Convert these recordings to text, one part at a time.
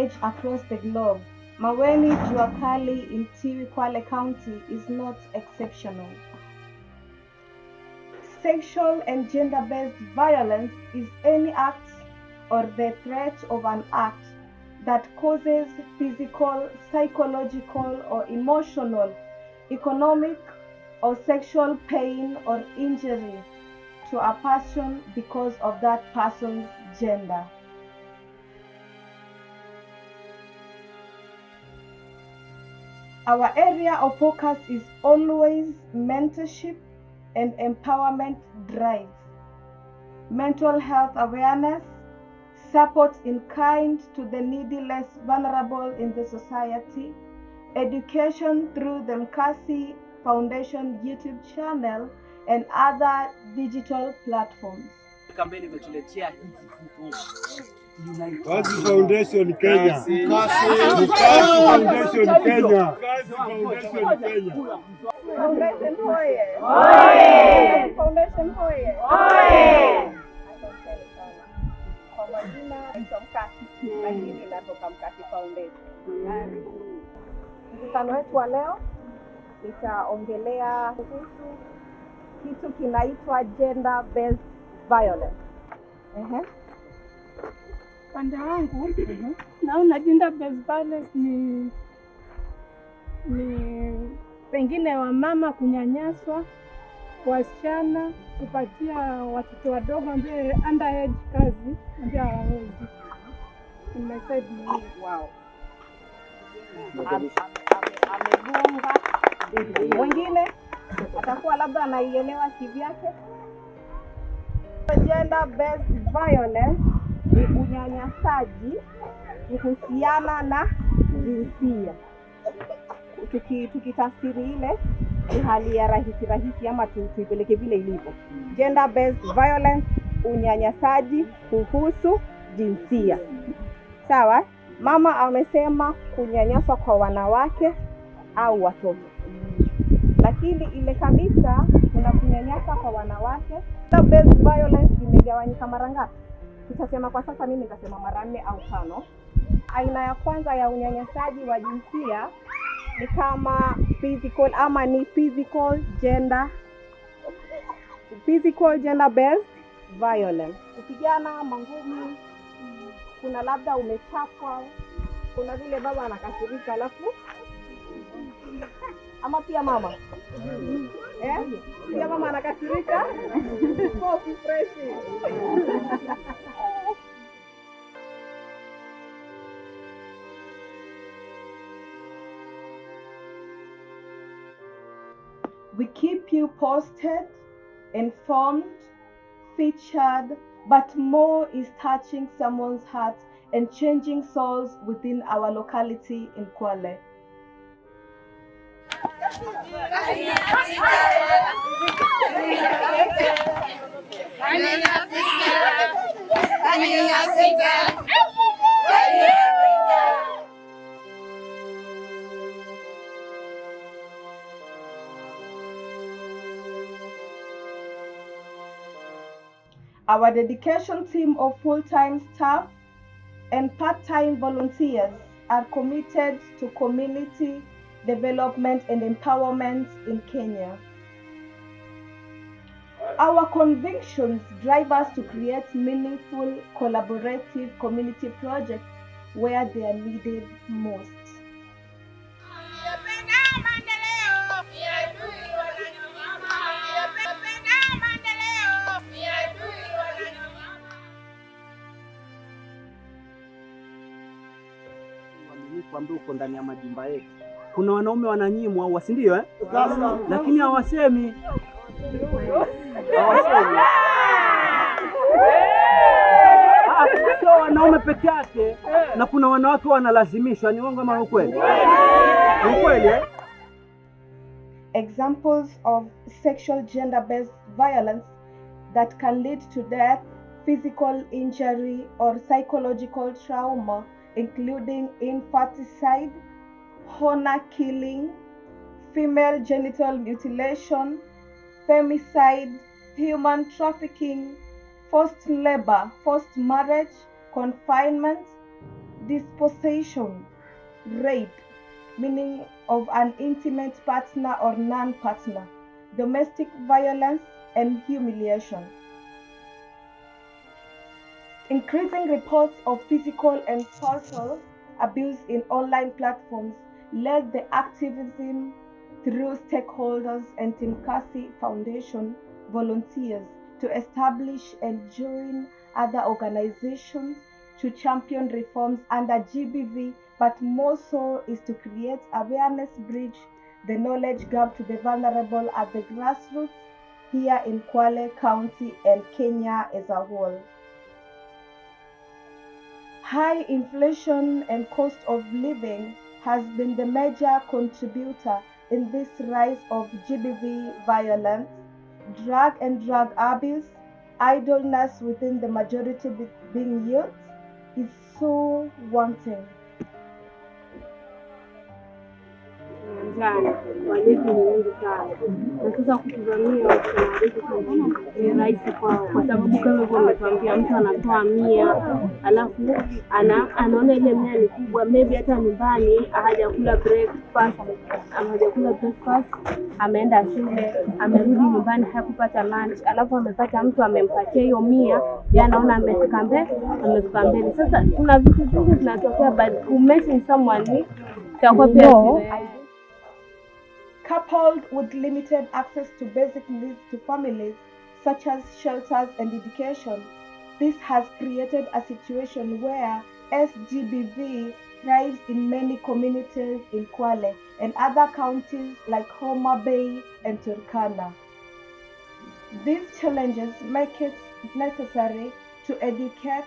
wage across the globe, Maweni Juakali in Tiwi Kwale County is not exceptional. Sexual and gender-based violence is any act or the threat of an act that causes physical, psychological, or emotional, economic, or sexual pain or injury to a person because of that person's gender. Our area of focus is always mentorship and empowerment drives, mental health awareness, support in kind to the needy, less vulnerable in the society, education through the Mkasi Foundation YouTube channel and other digital platforms. Mkasi Foundation Kenya. Mkasi Foundation Kenya. Mkasi Foundation Kenya. Foundation hoye. Hoye. Foundation hoye. Hoye. Asante sana. Kwa majina naitwa Mkasi, lakini natoka Mkasi Foundation. Mkutano wetu wa leo nitaongelea kuhusu kitu kinaitwa gender based violence. Pande wangu naona gender based violence ni pengine wamama kunyanyaswa, wasichana kupatia watoto wadogo ambao underage kazi ambao hawawezi. Nimesema wow. Amegonga mwingine atakuwa labda anaielewa kivyake. Gender based violence ni unyanyasaji kuhusiana na jinsia. Tukitafsiri ile ni hali ya rahisi ama tuipeleke vile ilivyo. Gender based violence, unyanyasaji kuhusu jinsia. Sawa? Mama amesema kunyanyaswa kwa wanawake au watoto. Lakini ile kabisa kuna kunyanyasa kwa wanawake. Gender based violence imegawanyika mara ngapi? Tutasema kwa sasa mimi nitasema mara 4 au 5. Aina ya kwanza ya unyanyasaji wa jinsia ni kama physical gender based violence. Kupigana, mangumi, kuna labda umechapwa, kuna vile baba anakasirika alafu ama pia mama pia mama anakasirika coffee fresh. We keep you posted, informed, featured, but more is touching someone's heart and changing souls within our locality in Kwale. Our dedication team of full-time staff and part-time volunteers are committed to community development and empowerment in Kenya. Our convictions drive us to create meaningful, collaborative community projects where they are needed most. Ambao uko ndani ya majumba yetu. Kuna wanaume wananyimwa au si ndio lakini hawasemi. Sio wanaume peke yake na kuna wanawake wanalazimishwa. Ni uongo ama ukweli? Ni kweli Examples of sexual gender-based violence that can lead to death, physical injury, or psychological trauma, including infanticide, honor killing, female genital mutilation, femicide, human trafficking, forced labor, forced marriage, confinement, dispossession, rape, meaning of an intimate partner or non-partner, domestic violence, and humiliation. Increasing reports of physical and spousal abuse in online platforms led the activism through stakeholders and Mkasi Foundation volunteers to establish and join other organizations to champion reforms under GBV, but more so is to create awareness, bridge the knowledge gap to the vulnerable at the grassroots here in Kwale County and Kenya as a whole. High inflation and cost of living has been the major contributor in this rise of GBV violence, drug and drug abuse, idleness within the majority being youth is so wanting. Njani walezi ni wengi sana, na sasa kutuvamia ni rahisi kwao, kwa sababu kama hivyo umetuambia, mtu anatoa 100 alafu anaona ile 100 ni kubwa, maybe hata nyumbani hajakula breakfast, ameenda shule, amerudi nyumbani hakupata lunch, alafu amepata mtu amempatia hiyo 100, yeye anaona amefika mbele. Sasa kuna vitu vingi vinatokea, but mention someone itakuwa pia coupled with limited access to basic needs to families, such as shelters and education. This has created a situation where SGBV thrives in many communities in Kwale and other counties like Homa Bay and Turkana. These challenges make it necessary to educate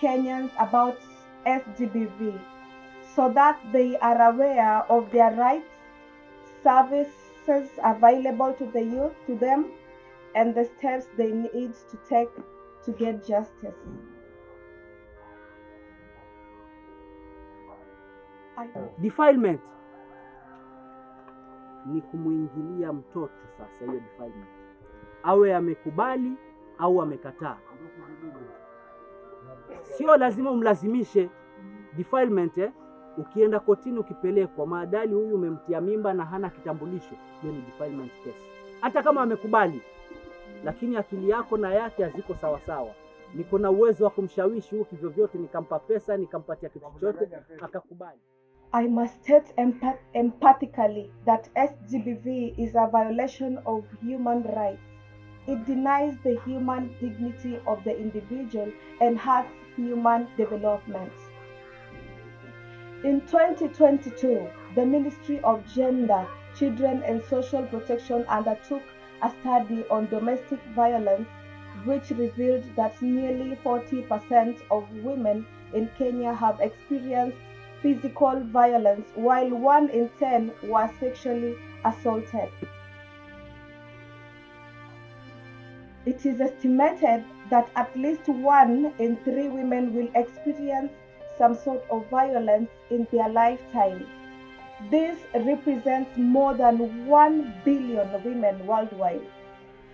Kenyans about SGBV so that they are aware of their rights, services available to the youth, to them, and the steps they need to take to get justice. Defilement ni kumuingilia mtoto. Sasa hiyo defilement, awe amekubali au amekataa, sio lazima umlazimishe. Defilement ukienda kotini ukipelekwa maadali, huyu umemtia mimba na hana kitambulisho, hiyo ni defilement case. Hata kama amekubali, lakini akili yako na yake haziko sawa sawa. Niko na uwezo wa kumshawishi huyu kivyovyote, nikampa pesa, nikampatia kitu chochote akakubali. I must state emphatically that SGBV is a violation of human rights. It denies the human dignity of the individual and hurts human development. In 2022, the Ministry of Gender, Children and Social Protection undertook a study on domestic violence, which revealed that nearly 40% of women in Kenya have experienced physical violence, while 1 in 10 were sexually assaulted. It is estimated that at least 1 in 3 women will experience some sort of violence in their lifetime. This represents more than 1 billion women worldwide,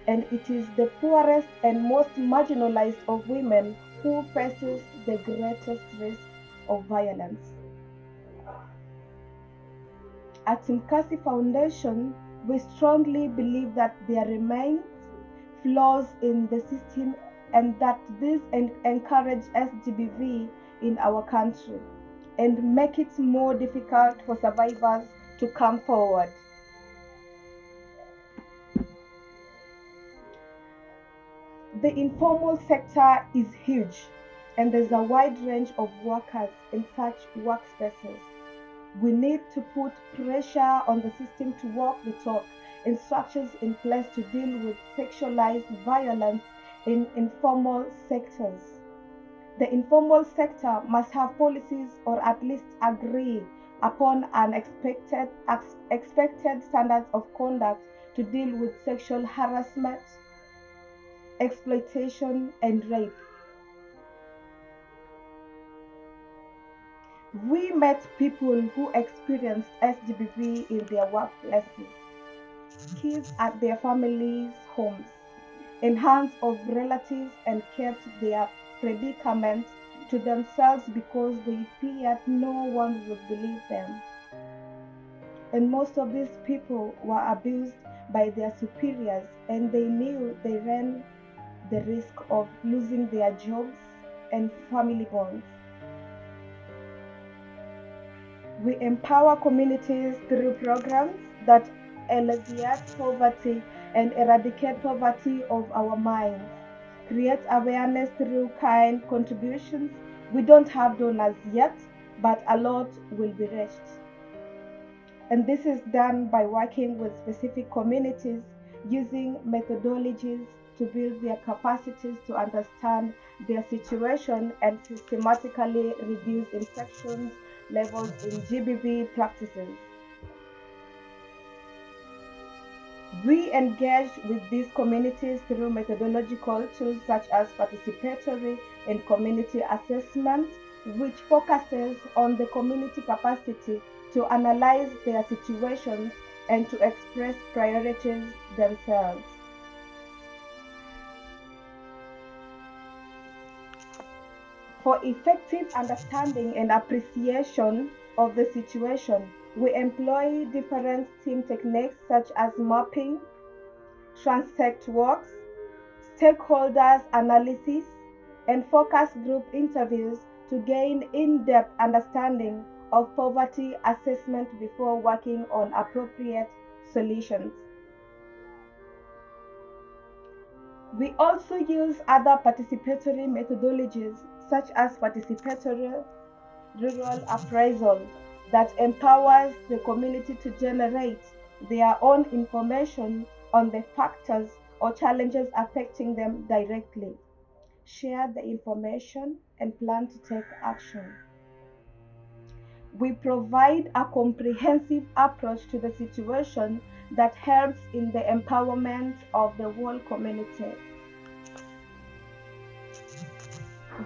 and it is the poorest and most marginalized of women who faces the greatest risk of violence. At Mkasi Foundation, we strongly believe that there remains flaws in the system and that this encourage SGBV in our country and make it more difficult for survivors to come forward. The informal sector is huge, and there's a wide range of workers in such workspaces. We need to put pressure on the system to walk the talk and structures in place to deal with sexualized violence in informal sectors. The informal sector must have policies or at least agree upon an expected standards of conduct to deal with sexual harassment, exploitation, and rape. We met people who experienced SGBV in their workplaces, kids at their families' homes, in hands of relatives, and kept their predicament to themselves because they feared no one would believe them. And most of these people were abused by their superiors, and they knew they ran the risk of losing their jobs and family bonds. We empower communities through programs that alleviate poverty and eradicate poverty of our minds. Create awareness through kind contributions. We don't have donors yet, but a lot will be reached. And this is done by working with specific communities, using methodologies to build their capacities to understand their situation and systematically reduce infections levels in GBV practices. We engage with these communities through methodological tools such as participatory and community assessment, which focuses on the community capacity to analyze their situations and to express priorities themselves. For effective understanding and appreciation of the situation, we employ different team techniques such as mapping, transect works, stakeholders analysis, and focus group interviews to gain in-depth understanding of poverty assessment before working on appropriate solutions. We also use other participatory methodologies such as participatory rural appraisal that empowers the community to generate their own information on the factors or challenges affecting them directly, share the information, and plan to take action. We provide a comprehensive approach to the situation that helps in the empowerment of the whole community.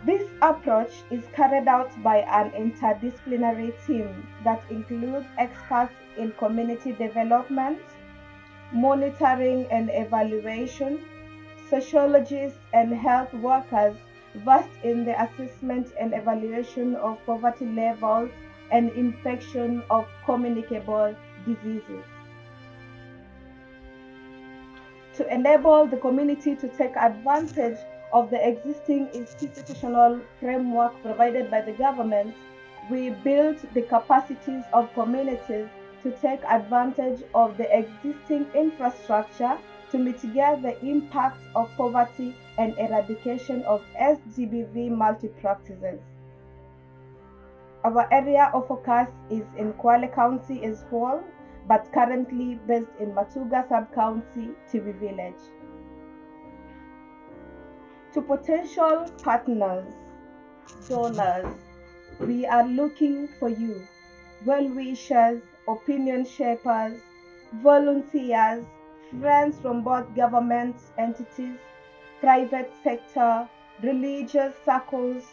This approach is carried out by an interdisciplinary team that includes experts in community development, monitoring and evaluation, sociologists and health workers versed in the assessment and evaluation of poverty levels and infection of communicable diseases. To enable the community to take advantage of the existing institutional framework provided by the government, we built the capacities of communities to take advantage of the existing infrastructure to mitigate the impact of poverty and eradication of SGBV multi-practices. Our area of focus is in Kwale County as whole, but currently based in Matuga Sub-County, TV Village. To potential partners, donors, we are looking for you, well-wishers, opinion shapers, volunteers, friends from both government entities, private sector, religious circles.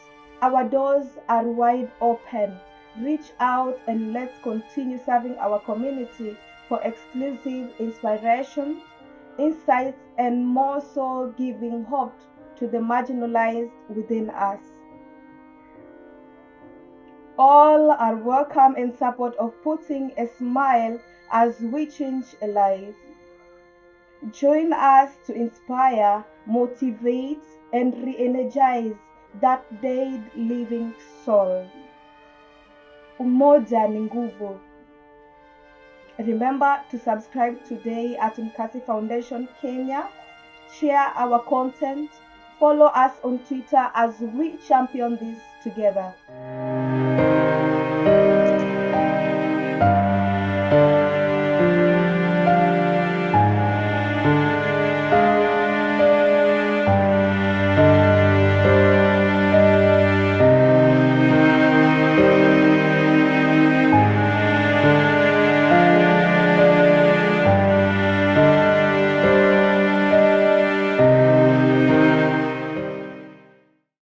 Our doors are wide open. Reach out and let's continue serving our community for exclusive inspiration, insights, and more so giving hope to the marginalized within us. All are welcome in support of putting a smile as we change a life. Join us to inspire, motivate, and re-energize that dead living soul. Umoja ni nguvu. Remember to subscribe today at MkasiFoundationKenya. Share our content. Follow us on Twitter as we champion this together.